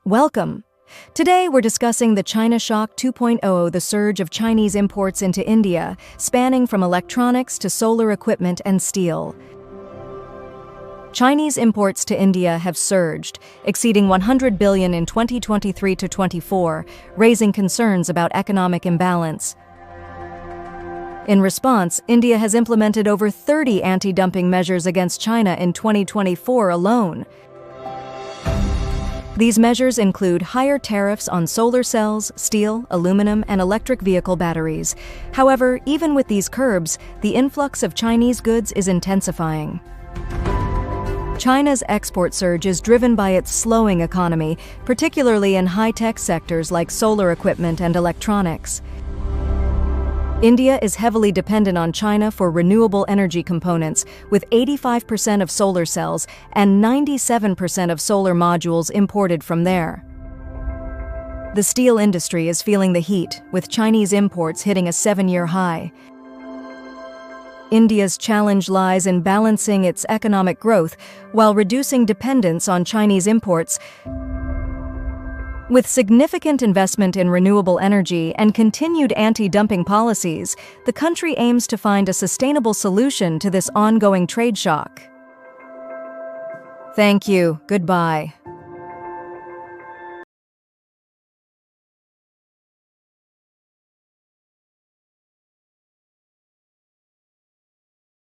Welcome. Today we're discussing the China Shock 2.0, the surge of Chinese imports into India, spanning from electronics to solar equipment and steel. Chinese imports to India have surged, exceeding 100 billion in 2023 to 24, raising concerns about economic imbalance. In response, India has implemented over 30 anti-dumping measures against China in 2024 alone. These measures include higher tariffs on solar cells, steel, aluminum, and electric vehicle batteries. However, even with these curbs, the influx of Chinese goods is intensifying. China's export surge is driven by its slowing economy, particularly in high-tech sectors like solar equipment and electronics. India is heavily dependent on China for renewable energy components, with 85% of solar cells and 97% of solar modules imported from there. The steel industry is feeling the heat, with Chinese imports hitting a 7-year high. India's challenge lies in balancing its economic growth while reducing dependence on Chinese imports. With significant investment in renewable energy and continued anti-dumping policies, the country aims to find a sustainable solution to this ongoing trade shock. Thank you. Goodbye.